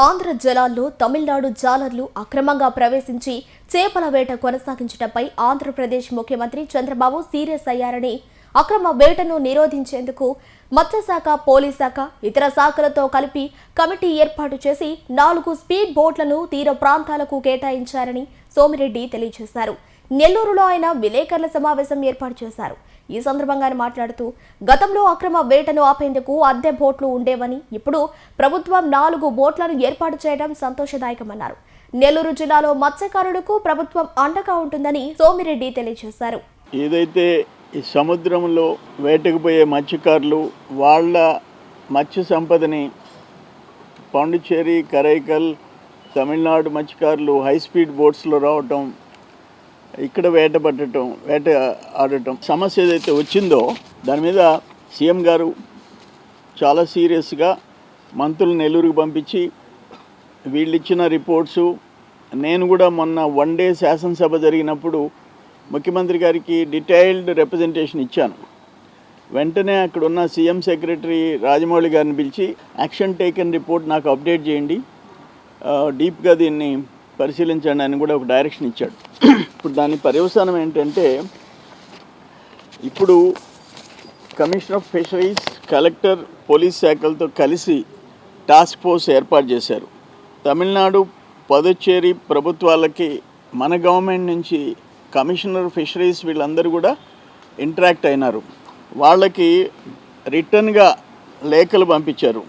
ఆంధ్ర జలాల్లో తమిళనాడు జాలర్లు అక్రమంగా ప్రవేశించి చేపల వేట కొనసాగించడంపై ఆంధ్రప్రదేశ్ ముఖ్యమంత్రి చంద్రబాబు సీరియస్ అయ్యారని, అక్రమ వేటను నిరోధించేందుకు మత్స్యశాఖ, పోలీస్ శాఖ, ఇతర శాఖలతో కలిపి కమిటీ ఏర్పాటు చేసి 4 స్పీడ్ బోట్లను తీర ప్రాంతాలకు కేటాయించారని సోమిరెడ్డి తెలియజేశారు. నెల్లూరులో ఆయన విలేకరుల సమావేశం ఏర్పాటు చేశారు. ఈ సందర్భంగా ఆయన మాట్లాడుతూ, గతంలో అక్రమ వేటను ఆపేందుకు అద్దె బోట్లు ఉండేవని, ఇప్పుడు ప్రభుత్వం 4 బోట్లను ఏర్పాటు చేయడం సంతోషదాయకమన్నారు. నెల్లూరు జిల్లాలో మత్స్యకారులకు ప్రభుత్వం అండగా ఉంటుందని సోమిరెడ్డి తెలియజేశారు. ఏదైతే ఈ సముద్రంలో వేటకు పోయే మత్స్యకారులు వాళ్ళ మత్స్య సంపదని పాండిచ్చేరి, కరైకల్, తమిళనాడు మత్స్యకారులు హై స్పీడ్ బోట్స్లో రావటం, ఇక్కడ వేట ఆడటం సమస్య ఏదైతే వచ్చిందో దాని మీద సీఎం గారు చాలా సీరియస్గా మంత్రులు నెల్లూరుకు పంపించి వీళ్ళు ఇచ్చిన రిపోర్ట్సు, నేను కూడా మొన్న 1 డే శాసనసభ జరిగినప్పుడు ముఖ్యమంత్రి గారికి డీటెయిల్డ్ రిప్రజెంటేషన్ ఇచ్చాను. వెంటనే అక్కడ ఉన్న సీఎం సెక్రటరీ రాజమౌళి గారిని పిలిచి యాక్షన్ టేకన్ రిపోర్ట్ నాకు అప్డేట్ చేయండి, డీప్గా దీన్ని పరిశీలించండి అని కూడా ఒక డైరెక్షన్ ఇచ్చాడు. ఇప్పుడు దాని పర్యవసానం ఏంటంటే, ఇప్పుడు commissioner of fisheries, collector, police శాఖలతో కలిసి టాస్క్ ఫోర్స్ ఏర్పాటు చేశారు. తమిళనాడు, పుదుచ్చేరి ప్రభుత్వాలకి మన గవర్నమెంట్ నుంచి కమిషనర్ ఫిషరీస్ వీళ్ళందరూ కూడా ఇంటరాక్ట్ అయినారు. వాళ్ళకి రిటర్న్గా లేఖలు పంపించారు.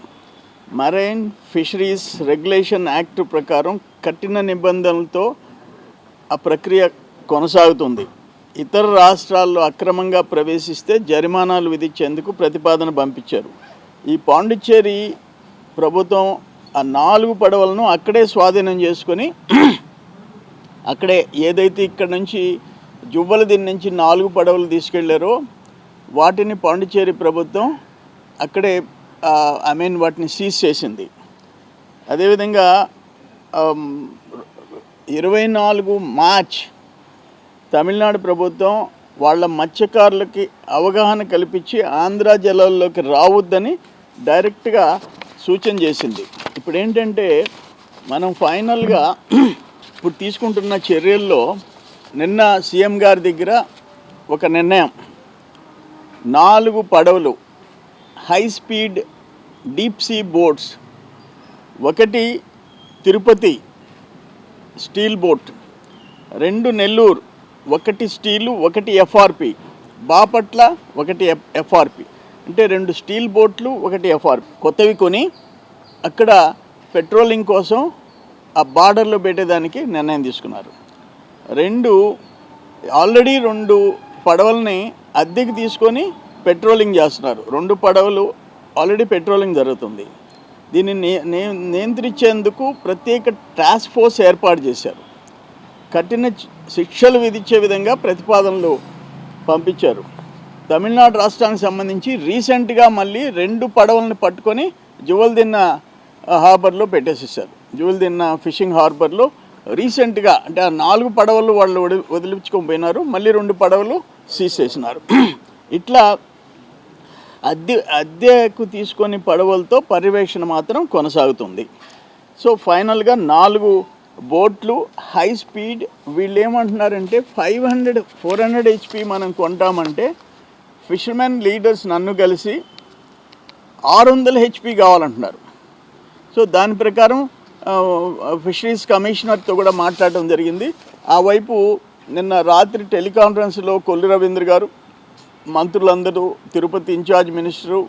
మరైన్ ఫిషరీస్ రెగ్యులేషన్ యాక్ట్ ప్రకారం కఠిన నిబంధనలతో ఆ ప్రక్రియ కొనసాగుతుంది. ఇతర రాష్ట్రాల్లో అక్రమంగా ప్రవేశిస్తే జరిమానాలు విధించేందుకు ప్రతిపాదన పంపించారు. ఈ పాండిచ్చేరి ప్రభుత్వం ఆ 4 పడవలను అక్కడే స్వాధీనం చేసుకొని అక్కడే ఏదైతే ఇక్కడ నుంచి జువ్వలదిన్ నుంచి 4 పడవలు తీసుకెళ్లారో వాటిని పాండిచ్చేరి ప్రభుత్వం అక్కడే వాటిని సీజ్ చేసింది. అదేవిధంగా 24 మార్చ్ తమిళనాడు ప్రభుత్వం వాళ్ళ మత్స్యకారులకి అవగాహన కల్పించి ఆంధ్ర జలాల్లోకి రావద్దని డైరెక్ట్గా సూచన చేసింది. ఇప్పుడు ఏంటంటే మనం ఫైనల్గా ఇప్పుడు తీసుకుంటున్న చర్యల్లో నిన్న సీఎం గారి దగ్గర ఒక నిర్ణయం, 4 పడవలు high speed deep sea boats, ఒకటి Tirupati steel boat, 2 Nellore, 1 steel, 1 FRP, Bapatla 1 FRP, అంటే 2 స్టీల్ బోట్లు, 1 ఎఫ్ఆర్పి కొత్తవి కొని అక్కడ పెట్రోలింగ్ కోసం ఆ బార్డర్లో పెట్టేదానికి నిర్ణయం తీసుకున్నారు. ఆల్రెడీ 2 పడవల్ని అద్దెకి తీసుకొని పెట్రోలింగ్ చేస్తున్నారు. 2 పడవలు ఆల్రెడీ పెట్రోలింగ్ జరుగుతుంది. దీన్ని నియంత్రించేందుకు ప్రత్యేక టాస్క్ ఫోర్స్ ఏర్పాటు చేశారు. కఠిన శిక్షలు విధించే విధంగా ప్రతిపాదనలు పంపించారు. తమిళనాడు రాష్ట్రానికి సంబంధించి రీసెంట్గా మళ్ళీ 2 పడవలను పట్టుకొని జువల్దిన్న హార్బర్లో పెట్టేసేసారు. జువల్దిన్న ఫిషింగ్ హార్బర్లో రీసెంట్గా, అంటే ఆ 4 పడవలు వాళ్ళు వదిలించుకొని పోయినారు, మళ్ళీ 2 పడవలు సీజ్ చేసినారు. ఇట్లా అద్దెకు తీసుకొని పడవలతో పర్యవేక్షణ మాత్రం కొనసాగుతుంది. సో ఫైనల్గా 4 బోట్లు హై స్పీడ్, వీళ్ళు ఏమంటున్నారంటే 400 HP మనం కొంటామంటే ఫిషర్మెన్ లీడర్స్ నన్ను కలిసి 600 HP కావాలంటున్నారు. సో దాని ప్రకారం ఫిషరీస్ కమిషనర్తో కూడా మాట్లాడటం జరిగింది. ఆ వైపు నిన్న రాత్రి టెలికాన్ఫరెన్స్లో కొల్లు రవీంద్ర గారు, మంత్రులందరూ, తిరుపతి ఇన్ఛార్జ్ మినిస్టరు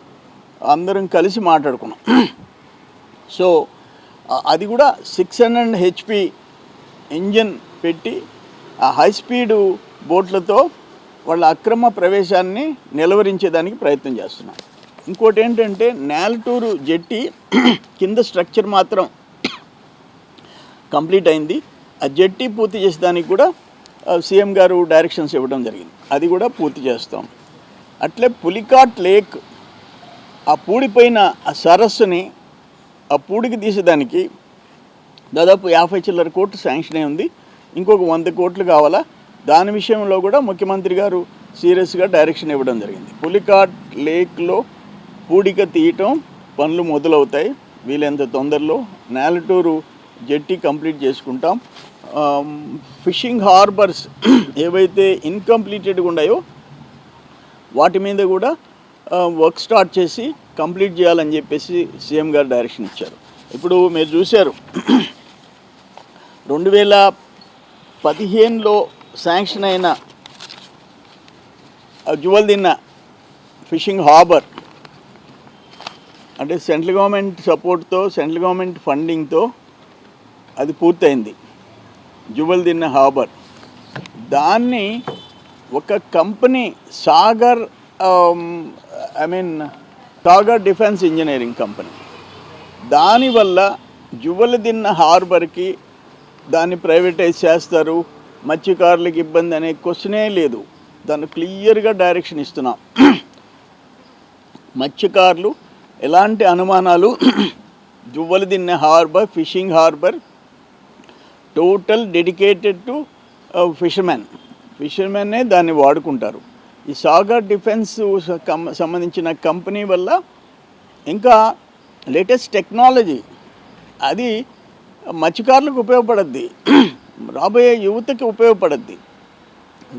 అందరం కలిసి మాట్లాడుకున్నాం. సో అది కూడా 600 HP ఇంజన్ పెట్టి ఆ హై స్పీడు బోట్లతో వాళ్ళ అక్రమ ప్రవేశాన్ని నిలవరించేదానికి ప్రయత్నం చేస్తున్నాం. ఇంకోటి ఏంటంటే నేలటూరు జెట్టి కింద స్ట్రక్చర్ మాత్రం కంప్లీట్ అయింది. ఆ జెట్టి పూర్తి చేసేదానికి కూడా సీఎం గారు డైరెక్షన్స్ ఇవ్వడం జరిగింది. అది కూడా పూర్తి చేస్తాం. అట్లే పులికాట్ లేక్, ఆ పూడిపోయిన ఆ సరస్సుని ఆ పూడికి తీసేదానికి దాదాపు 50 చిల్లర కోట్లు శాంక్షన్ అయి ఉంది. ఇంకొక 100 కోట్లు కావాలా. దాని విషయంలో కూడా ముఖ్యమంత్రి గారు సీరియస్గా డైరెక్షన్ ఇవ్వడం జరిగింది. పులికాట్ లేక్లో పూడిక తీయటం పనులు మొదలవుతాయి. వీలైనంత తొందరలో నేలటూరు జెట్టి కంప్లీట్ చేసుకుంటాం. ఫిషింగ్ హార్బర్స్ ఏవైతే ఇన్కంప్లీటెడ్గా ఉన్నాయో వాటి మీద కూడా వర్క్ స్టార్ట్ చేసి కంప్లీట్ చేయాలని చెప్పేసి సీఎం గారు డైరెక్షన్ ఇచ్చారు. ఇప్పుడు మీరు చూశారు 2015లో శాంక్షన్ అయిన జువల్దిన్న ఫిషింగ్ హార్బర్ అంటే సెంట్రల్ గవర్నమెంట్ సపోర్ట్తో, సెంట్రల్ గవర్నమెంట్ ఫండింగ్తో అది పూర్తయింది. జువల్దిన్న హార్బర్ దాన్ని ఒక company Sagar Sagar defence engineering company దానివల్ల జువల్దిన్న హార్బర్కి దాన్ని ప్రైవేటైజ్ చేస్తారు, మత్స్యకారులకు ఇబ్బంది అనే క్వశ్చనే లేదు. దాన్ని క్లియర్గా డైరెక్షన్ ఇస్తున్నాం. మత్స్యకారులు ఎలాంటి అనుమానాలు Juvvaladinne harbour fishing harbour total dedicated to ఫిషర్మెన్నే దాన్ని వాడుకుంటారు. ఈ సాగర్ డిఫెన్స్ సంబంధించిన కంపెనీ వల్ల ఇంకా లేటెస్ట్ టెక్నాలజీ అది మత్స్యకారులకు ఉపయోగపడద్ది, రాబోయే యువతకి ఉపయోగపడద్ది.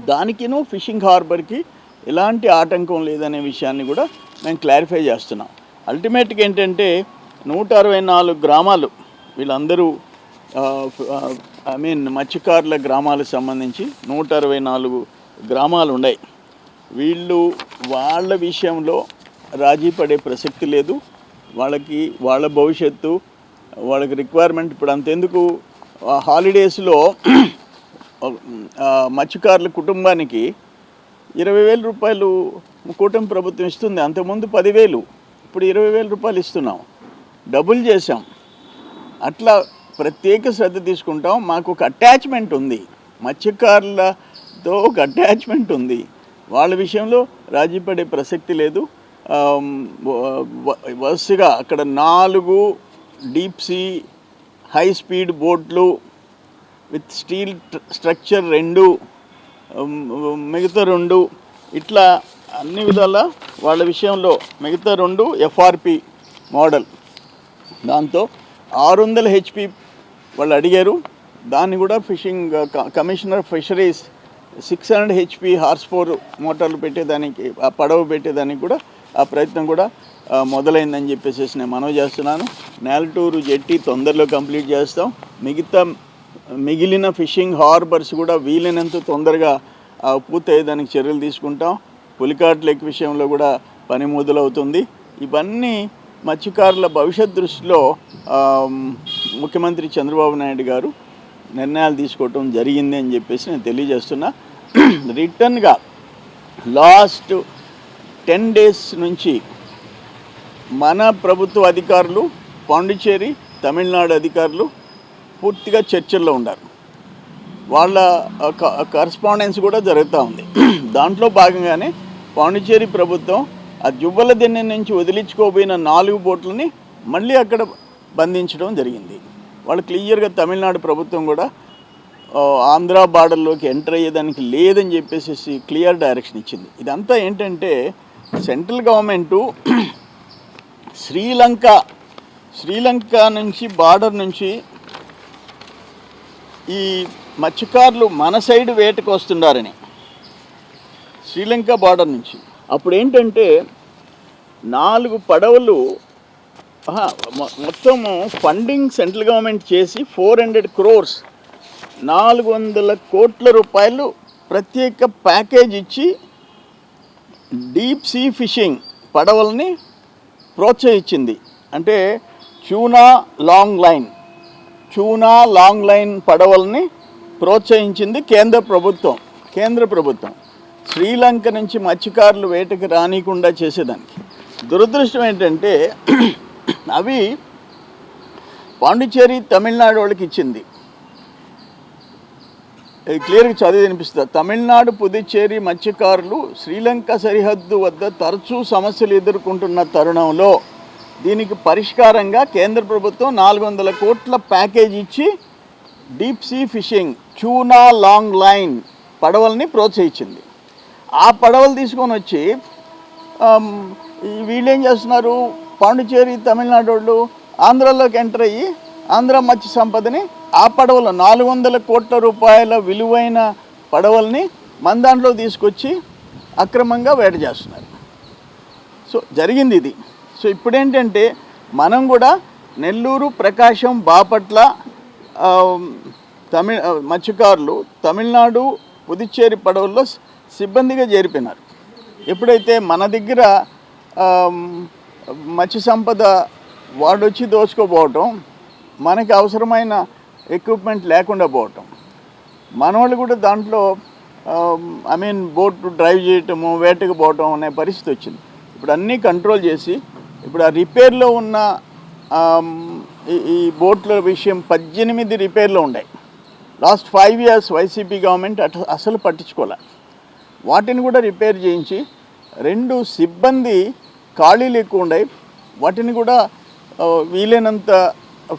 దానికిను ఫిషింగ్ హార్బర్కి ఎలాంటి ఆటంకం లేదనే విషయాన్ని కూడా మేము క్లారిఫై చేస్తున్నాం. అల్టిమేట్గా ఏంటంటే 164 గ్రామాలు వీళ్ళందరూ మత్స్యకారుల గ్రామాలకు సంబంధించి 164 గ్రామాలు ఉన్నాయి. వీళ్ళు వాళ్ళ విషయంలో రాజీ పడే ప్రసక్తి లేదు. వాళ్ళ భవిష్యత్తు, వాళ్ళకి రిక్వైర్మెంట్ ఇప్పుడు అంతెందుకు హాలిడేస్లో మత్స్యకారుల కుటుంబానికి 20,000 రూపాయలు కూటమి ప్రభుత్వం ఇస్తుంది. అంతకుముందు 10,000, ఇప్పుడు 20,000 రూపాయలు ఇస్తున్నాం, డబుల్ చేసాం. అట్లా ప్రత్యేక శ్రద్ధ తీసుకుంటాం. మాకు ఒక అటాచ్మెంట్ ఉంది, మత్స్యకారులతో ఒక అటాచ్మెంట్ ఉంది. వాళ్ళ విషయంలో రాజీ పడే ప్రసక్తి లేదు. వరుసగా అక్కడ 4 డీప్ సీ హై స్పీడ్ బోట్లు విత్ స్టీల్ స్ట్రక్చర్ 2, మిగతా 2 ఇట్లా అన్ని విధాల వాళ్ళ విషయంలో మిగతా 2 ఎఫ్ఆర్పి మోడల్, దాంతో 600 HP వాళ్ళు అడిగారు. దాన్ని కూడా fishing commissioner fisheries 600 HP horse power మోటార్లు పెట్టేదానికి, ఆ పడవ పెట్టేదానికి కూడా ఆ ప్రయత్నం కూడా మొదలైందని చెప్పేసి నేను మనవి చేస్తున్నాను. నేలటూరు జెట్టి తొందరలో కంప్లీట్ చేస్తాం. మిగిలిన ఫిషింగ్ హార్బర్స్ కూడా వీలైనంత తొందరగా పూర్తయ్యేదానికి చర్యలు తీసుకుంటాం. పులికాట్ లేక్ విషయంలో కూడా పని మొదలవుతుంది. ఇవన్నీ మత్స్యకారుల భవిష్యత్ దృష్టిలో ముఖ్యమంత్రి చంద్రబాబు నాయుడు గారు నిర్ణయాలు తీసుకోవటం జరిగింది అని చెప్పేసి నేను తెలియజేస్తున్నా. రిటర్న్గా లాస్ట్ 10 days నుంచి మన ప్రభుత్వ అధికారులు, పాండిచ్చేరి, తమిళనాడు అధికారులు పూర్తిగా చర్చల్లో ఉన్నారు. వాళ్ళ కరస్పాండెన్స్ కూడా జరుగుతూ ఉంది. దాంట్లో భాగంగానే పాండిచ్చేరి ప్రభుత్వం ఆ జువ్వలదిన్నె నుంచి వదిలించుకోబోయిన 4 బోట్లని మళ్ళీ అక్కడ బంధించడం జరిగింది. వాళ్ళు క్లియర్గా తమిళనాడు ప్రభుత్వం కూడా ఆంధ్ర బార్డర్లోకి ఎంటర్ అయ్యేదానికి లేదని చెప్పేసి క్లియర్ డైరెక్షన్ ఇచ్చింది. ఇదంతా ఏంటంటే సెంట్రల్ గవర్నమెంటు శ్రీలంక నుంచి బార్డర్ నుంచి ఈ మత్స్యకారులు మన సైడ్ వేటకు వస్తున్నారని, శ్రీలంక బార్డర్ నుంచి. అప్పుడు ఏంటంటే 4 పడవలు మొత్తము ఫండింగ్ సెంట్రల్ గవర్నమెంట్ చేసి 400 crores 400 కోట్ల రూపాయలు ప్రత్యేక ప్యాకేజ్ ఇచ్చి డీప్ సీ ఫిషింగ్ పడవల్ని ప్రోత్సహించింది. అంటే ట్యూనా లాంగ్ లైన్ పడవల్ని ప్రోత్సహించింది కేంద్ర ప్రభుత్వం శ్రీలంక నుంచి మత్స్యకారులు వేటకి రానికుండా చేసేదానికి. దురదృష్టం ఏంటంటే అవి పాండిచ్చేరి తమిళనాడు వాళ్ళకి ఇచ్చింది. ఇది క్లియర్గా చదివి వినిపిస్తుంది. తమిళనాడు, పుదుచ్చేరి మత్స్యకారులు శ్రీలంక సరిహద్దు వద్ద తరచూ సమస్యలు ఎదుర్కొంటున్న తరుణంలో దీనికి పరిష్కారంగా కేంద్ర ప్రభుత్వం 400 కోట్ల ప్యాకేజ్ ఇచ్చి deep sea fishing tuna long line పడవల్ని ప్రోత్సహించింది. ఆ పడవలు తీసుకొని వచ్చి వీళ్ళు ఏం చేస్తున్నారు, పాండిచ్చేరి తమిళనాడు వాళ్ళు ఆంధ్రాలోకి ఎంటర్ అయ్యి ఆంధ్ర మత్స్య సంపదని ఆ పడవలు 400 కోట్ల రూపాయల విలువైన పడవల్ని మన దాంట్లో తీసుకొచ్చి అక్రమంగా వేట చేస్తున్నారు. సో జరిగింది ఇది. సో ఇప్పుడేంటంటే మనం కూడా నెల్లూరు, ప్రకాశం, బాపట్ల మత్స్యకారులు తమిళనాడు, పుదుచ్చేరి పడవల్లో సిబ్బందిగా చేరిపోయినారు. ఎప్పుడైతే మన దగ్గర మత్స్య సంపద వాడొచ్చి దోచుకోపోవటం, మనకి అవసరమైన ఎక్విప్మెంట్ లేకుండా పోవటం, మనవాళ్ళు కూడా దాంట్లో బోట్ డ్రైవ్ చేయటము, వేటకు పోవటం అనే పరిస్థితి వచ్చింది. ఇప్పుడు అన్నీ కంట్రోల్ చేసి ఇప్పుడు ఆ రిపేర్లో ఉన్న ఈ బోట్ల విషయం 18 రిపేర్లో ఉన్నాయి. లాస్ట్ 5 years వైసీపీ గవర్నమెంట్ అసలు పట్టించుకోలే. వాటిని కూడా రిపేర్ చేయించి 2 సిబ్బంది ఖాళీలు ఎక్కువ ఉన్నాయి, వాటిని కూడా వీలైనంత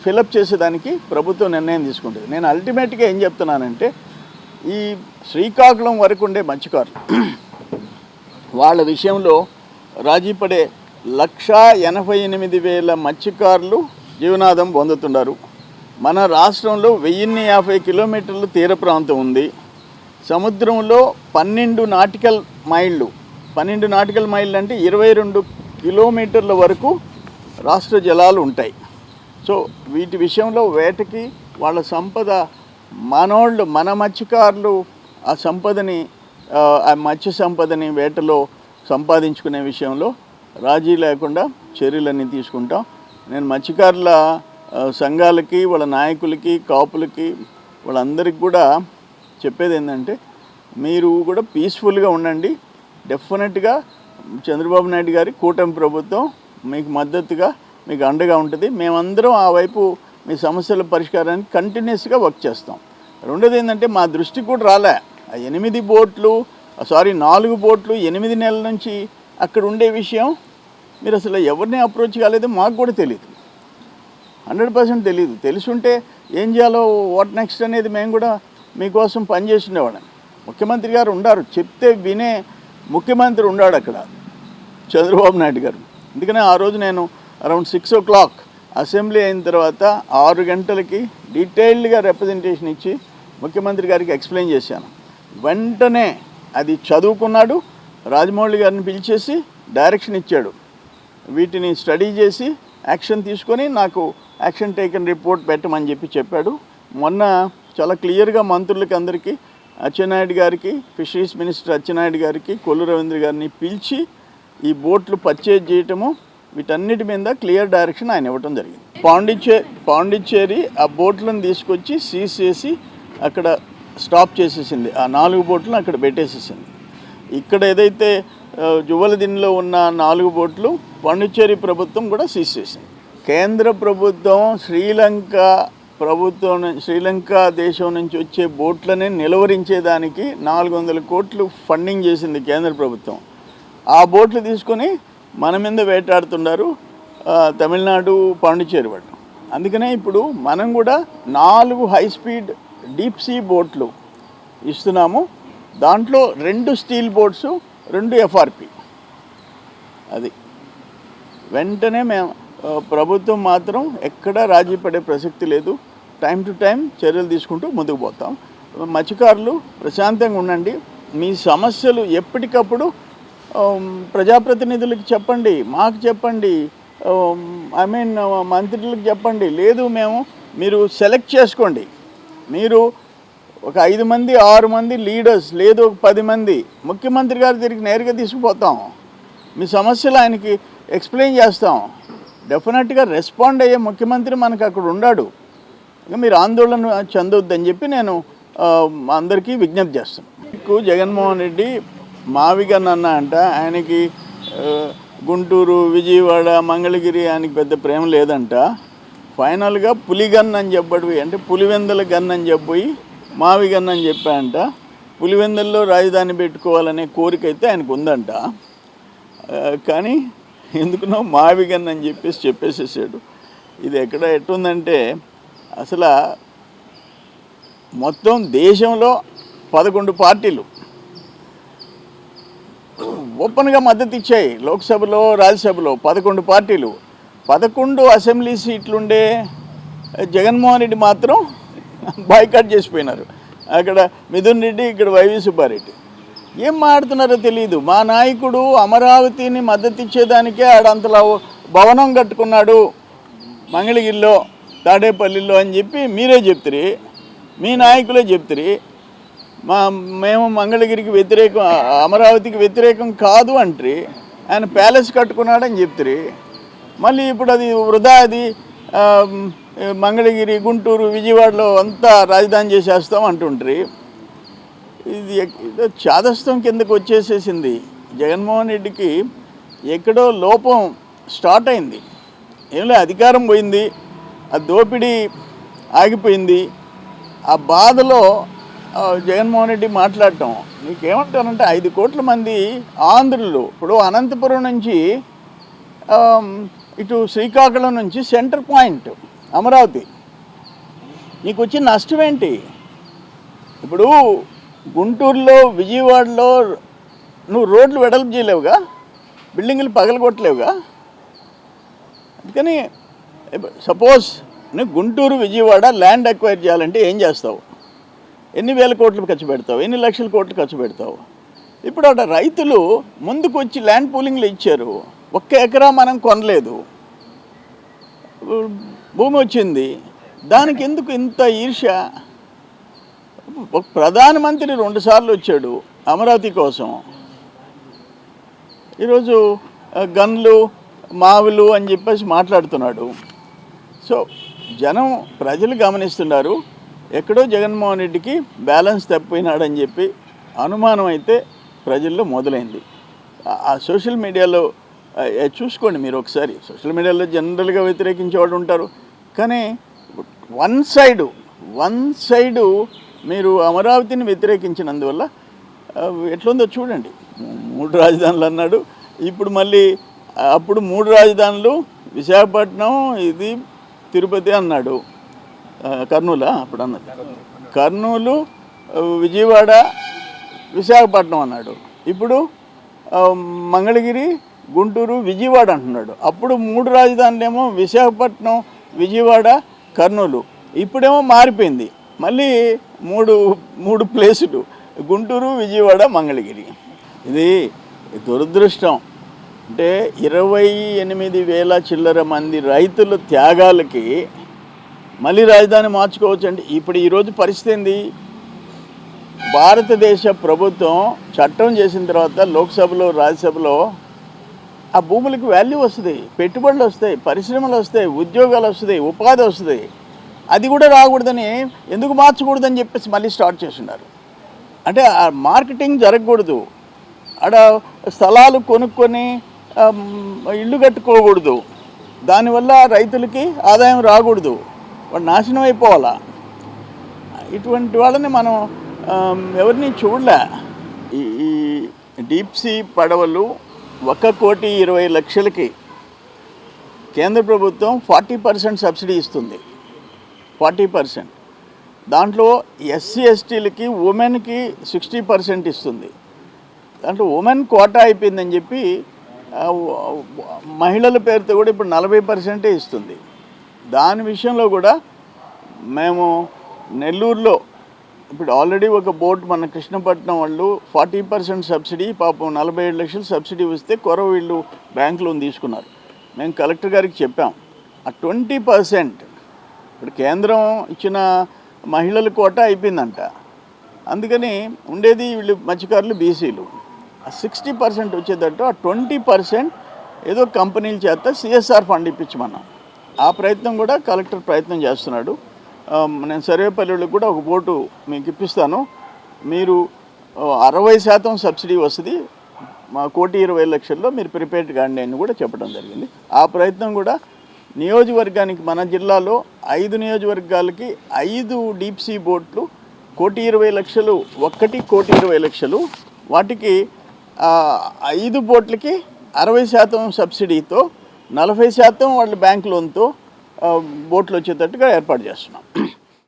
ఫిలప్ చేసేదానికి ప్రభుత్వం నిర్ణయం తీసుకుంటుంది. నేను అల్టిమేట్గా ఏం చెప్తున్నానంటే ఈ శ్రీకాకుళం వరకు ఉండే మత్స్యకారులు వాళ్ళ విషయంలో రాజీ పడే 1,88,000 మత్స్యకారులు జీవనాధారం పొందుతున్నారు. మన రాష్ట్రంలో 1050 కిలోమీటర్ల తీర ప్రాంతం ఉంది. సముద్రంలో 12 నాటికల్ మైళ్ళు అంటే 22 కిలోమీటర్ల వరకు రాష్ట్ర జలాలు ఉంటాయి. సో వీటి విషయంలో వేటకి వాళ్ళ సంపద మన మత్స్యకారులు ఆ సంపదని, ఆ మత్స్య సంపదని వేటలో సంపాదించుకునే విషయంలో రాజీ లేకుండా చర్యలన్నీ తీసుకుంటాం. నేను మత్స్యకారుల సంఘాలకి, వాళ్ళ నాయకులకి, కాపులకి, వాళ్ళందరికీ కూడా చెప్పేది ఏంటంటే మీరు కూడా పీస్ఫుల్గా ఉండండి. డెఫినెట్గా చంద్రబాబు నాయుడు గారి కూటమి ప్రభుత్వం మీకు మద్దతుగా, మీకు అండగా ఉంటుంది. మేమందరం ఆ వైపు మీ సమస్యల పరిష్కారానికి కంటిన్యూస్గా వర్క్ చేస్తాం. రెండోది ఏంటంటే మా దృష్టికి కూడా రాలే ఆ 4 బోట్లు 8 నెలల నుంచి అక్కడ ఉండే విషయం. మీరు అసలు ఎవరిని అప్రోచ్ కాలేదు, మాకు కూడా తెలియదు, 100% తెలియదు. తెలుసుంటే ఏం చేయాలో వాట్ నెక్స్ట్ అనేది మేము కూడా మీకోసం పనిచేస్తుండేవాళ్ళం. ముఖ్యమంత్రి గారు ఉండారు, చెప్తే వినే ముఖ్యమంత్రి ఉన్నాడు అక్కడ, చంద్రబాబు నాయుడు గారు. అందుకనే ఆ రోజు నేను అరౌండ్ 6 o'clock అసెంబ్లీ అయిన తర్వాత 6 గంటలకి డీటెయిల్డ్గా రిప్రజెంటేషన్ ఇచ్చి ముఖ్యమంత్రి గారికి ఎక్స్ప్లెయిన్ చేశాను. వెంటనే అది చదువుకున్నాడు, రాజమౌళి గారిని పిలిచేసి డైరెక్షన్ ఇచ్చాడు. వీటిని స్టడీ చేసి యాక్షన్ తీసుకొని నాకు యాక్షన్ టేకన్ రిపోర్ట్ పెట్టమని చెప్పాడు. మొన్న చాలా క్లియర్గా మంత్రులకి అందరికీ, అచ్చెన్నాయుడు గారికి, ఫిషరీస్ మినిస్టర్ అచ్చెన్నాయుడు గారికి, కొల్లు రవీంద్ర గారిని పిలిచి ఈ బోట్లు పర్చేజ్ చేయటము, వీటన్నిటి మీద క్లియర్ డైరెక్షన్ ఆయన ఇవ్వటం జరిగింది. పాండిచ్చేరి ఆ బోట్లను తీసుకొచ్చి సీజ్ చేసి అక్కడ స్టాప్ చేసేసింది. ఆ 4 బోట్లను అక్కడ పెట్టేసేసింది. ఇక్కడ ఏదైతే జువ్వలదిన్నెలో ఉన్న 4 బోట్లు పాండిచ్చేరి ప్రభుత్వం కూడా సీజ్ చేసింది. కేంద్ర ప్రభుత్వం శ్రీలంక దేశం నుంచి వచ్చే బోట్లని నిలువరించేదానికి 400 కోట్లు ఫండింగ్ చేసింది కేంద్ర ప్రభుత్వం. ఆ బోట్లు తీసుకొని మన మీద వేటాడుతున్నారు తమిళనాడు, పాండిచ్చేరి వాళ్ళు. అందుకనే ఇప్పుడు మనం కూడా 4 హై స్పీడ్ డీప్ సీ బోట్లు ఇస్తున్నాము. దాంట్లో 2 స్టీల్ బోట్స్, 2 FRP. అది వెంటనే మేము ప్రభుత్వం మాత్రం ఎక్కడా రాజీ పడే ప్రసక్తి లేదు. టైం టు టైం చర్యలు తీసుకుంటూ ముందుకు పోతాం. మత్స్యకారులు ప్రశాంతంగా ఉండండి. మీ సమస్యలు ఎప్పటికప్పుడు ప్రజాప్రతినిధులకు చెప్పండి, మాకు చెప్పండి, మంత్రులకు చెప్పండి. లేదు మీరు సెలెక్ట్ చేసుకోండి. మీరు ఒక 5 మంది 6 మంది లీడర్స్, లేదు ఒక 10 మంది ముఖ్యమంత్రి గారి దగ్గరికి నేరుగా తీసుకుపోతాం. మీ సమస్యలు ఆయనకి ఎక్స్ప్లెయిన్ చేస్తాం. డెఫినెట్గా రెస్పాండ్ అయ్యే ముఖ్యమంత్రి మనకు అక్కడ ఉన్నాడు. ఇంకా మీరు ఆందోళన చెందొద్దని చెప్పి నేను అందరికీ విజ్ఞప్తి చేస్తాను. జగన్మోహన్ రెడ్డి మావిగన్ అన్న అంట, ఆయనకి గుంటూరు, విజయవాడ, మంగళగిరి ఆయనకి పెద్ద ప్రేమ లేదంట. ఫైనల్గా పులిగన్ అని చెప్పబడి, అంటే పులివెందల గన్ అని చెప్పి మావిగన్ అని చెప్పాయంట. పులివెందల్లో రాజధాని పెట్టుకోవాలనే కోరిక అయితే ఆయనకు ఉందంట. కానీ ఎందుకునో మావిగన్ అని చెప్పేసేసాడు. ఇది ఎట్టుందంటే అసలు మొత్తం దేశంలో 11 పార్టీలు ఓపెన్గా మద్దతు ఇచ్చాయి. లోక్సభలో, రాజ్యసభలో 11 పార్టీలు. 11 అసెంబ్లీ సీట్లుండే జగన్మోహన్ రెడ్డి మాత్రం బాయ్కాట్ చేసిపోయినారు. అక్కడ మిథున్ రెడ్డి, ఇక్కడ వైవి సుబ్బారెడ్డి. ఏం మాట్లాడుతున్నారో తెలియదు. మా నాయకుడు అమరావతిని మద్దతు ఇచ్చేదానికే ఆడంతలా భవనం కట్టుకున్నాడు మంగళగిరిలో, తాడేపల్లిలో అని చెప్పి మీరే చెప్తారు, మీ నాయకులే చెప్తారు. మేము మంగళగిరికి వ్యతిరేకం, అమరావతికి వ్యతిరేకం కాదు అంటారు. ఆయన ప్యాలెస్ కట్టుకున్నాడని చెప్తారు. మళ్ళీ ఇప్పుడు అది వృధా, అది మంగళగిరి, గుంటూరు, విజయవాడలో అంతా రాజధాని చేసేస్తాం అంటుంటారు. ఇది ఏదో చాదస్తం కిందకు వచ్చేసేసింది. జగన్మోహన్ రెడ్డికి ఎక్కడో లోపం స్టార్ట్ అయింది. ఏం అధికారం పోయింది, ఆ దోపిడీ ఆగిపోయింది. ఆ బాధలో జగన్మోహన్ రెడ్డి మాట్లాడటం, నీకేమంటానంటే 5 కోట్ల మంది ఆంధ్రులు, ఇప్పుడు అనంతపురం నుంచి ఇటు శ్రీకాకుళం నుంచి సెంటర్ పాయింట్ అమరావతి, నీకు వచ్చిన నష్టం ఏంటి? ఇప్పుడు గుంటూరులో, విజయవాడలో నువ్వు రోడ్లు వెడల్పు చేయలేవుగా, బిల్డింగులు పగలగొట్టలేవుగా. అందుకని సపోజ్ నువ్వు గుంటూరు, విజయవాడ ల్యాండ్ అక్వైర్ చేయాలంటే ఏం చేస్తావు? ఎన్ని వేల కోట్లు ఖర్చు పెడతావు, ఎన్ని లక్షల కోట్లు ఖర్చు పెడతావు? ఇప్పుడు అక్కడ రైతులు ముందుకు వచ్చి ల్యాండ్ పూలింగ్లు ఇచ్చారు. 1 ఎకరా మనం కొనలేదు, భూమి వచ్చింది. దానికి ఎందుకు ఇంత ఈర్ష్య? ఒక ప్రధానమంత్రి 2 సార్లు వచ్చాడు అమరావతి కోసం. ఈరోజు గన్లు, మావులు అని చెప్పేసి మాట్లాడుతున్నాడు. సో ప్రజలు గమనిస్తున్నారు, ఎక్కడో జగన్మోహన్ రెడ్డికి బ్యాలెన్స్ తప్పిపోయినాడని చెప్పి అనుమానం అయితే ప్రజల్లో మొదలైంది. ఆ సోషల్ మీడియాలో చూసుకోండి మీరు ఒకసారి. సోషల్ మీడియాలో జనరల్గా వ్యతిరేకించేవాళ్ళు ఉంటారు, కానీ వన్ సైడు మీరు అమరావతిని వ్యతిరేకించినందువల్ల ఎట్లుందో చూడండి. 3 రాజధానులు అన్నాడు, ఇప్పుడు మళ్ళీ అప్పుడు 3 రాజధానులు విశాఖపట్నం, ఇది తిరుపతి అన్నాడు. కర్నూలా అప్పుడు అన్నది, కర్నూలు, విజయవాడ, విశాఖపట్నం అన్నాడు. ఇప్పుడు మంగళగిరి, గుంటూరు, విజయవాడ అంటున్నాడు. అప్పుడు 3 రాజధానులేమో విశాఖపట్నం, విజయవాడ, కర్నూలు. ఇప్పుడేమో మారిపోయింది, మళ్ళీ మూడు ప్లేసులు గుంటూరు, విజయవాడ, మంగళగిరి. ఇది దురదృష్టం. అంటే 28,000 చిల్లర మంది రైతుల త్యాగాలకి మళ్ళీ రాజధాని మార్చుకోవచ్చు అండి. ఇప్పుడు ఈరోజు పరిస్థితి ఏంది? భారతదేశ ప్రభుత్వం చట్టం చేసిన తర్వాత లోక్సభలో, రాజ్యసభలో ఆ భూములకు వాల్యూ వస్తుంది, పెట్టుబడులు వస్తాయి, పరిశ్రమలు వస్తాయి, ఉద్యోగాలు వస్తాయి, ఉపాధి వస్తుంది. అది కూడా రాకూడదని, ఎందుకు మార్చకూడదని చెప్పేసి మళ్ళీ స్టార్ట్ చేస్తున్నారు. అంటే ఆ మార్కెటింగ్ జరగకూడదు, ఆడ స్థలాలు కొనుక్కొని ఇల్లు కట్టుకోకూడదు, దానివల్ల రైతులకి ఆదాయం రాకూడదు, వాడు నాశనం అయిపోవాలా. ఇటువంటి వాళ్ళని మనం ఎవరిని చూడలే. ఈ డీప్ సీ పడవలు 1,20,00,000కి కేంద్ర ప్రభుత్వం 40% సబ్సిడీ ఇస్తుంది. 40%. దాంట్లో ఎస్సీ ఎస్టీలకి, ఉమెన్కి 60% ఇస్తుంది. దాంట్లో ఉమెన్ కోటా అయిపోయిందని చెప్పి మహిళల పేరుతో కూడా ఇప్పుడు 40% ఇస్తుంది. దాని విషయంలో కూడా మేము నెల్లూరులో ఇప్పుడు ఆల్రెడీ ఒక బోట్, మన కృష్ణపట్నం వాళ్ళు 40% సబ్సిడీ, పాపం 47 లక్షలు సబ్సిడీ వస్తే వీళ్ళు బ్యాంక్ లోన్ తీసుకున్నారు. మేము కలెక్టర్ గారికి చెప్పాం, ఆ 20% ఇప్పుడు కేంద్రం ఇచ్చిన మహిళల కోట అయిపోయిందంట. అందుకని ఉండేది వీళ్ళు మత్స్యకారులు, బీసీలు. ఆ 60% వచ్చేటట్టు ఆ 20% ఏదో కంపెనీల చేత సిఎస్ఆర్ ఫండ్ ఇప్పించమన్నాం. ఆ ప్రయత్నం కూడా కలెక్టర్ ప్రయత్నం చేస్తున్నాడు. నేను సర్వేపల్లికి కూడా ఒక బోటు మీకు ఇప్పిస్తాను, మీరు 60% సబ్సిడీ వస్తుంది, మా 1,20,00,000లో మీరు ప్రిపేర్డ్ కాండి అని కూడా చెప్పడం జరిగింది. ఆ ప్రయత్నం కూడా నియోజకవర్గానికి, మన జిల్లాలో 5 నియోజకవర్గాలకి 5 డీప్ సీ బోట్లు, 1,20,00,000, 1,20,00,000, వాటికి 5 బోట్లకి 60% సబ్సిడీతో 40% వాళ్ళ బ్యాంక్ లోన్తో బోట్లు వచ్చేటట్టుగా ఏర్పాటు చేస్తున్నాం.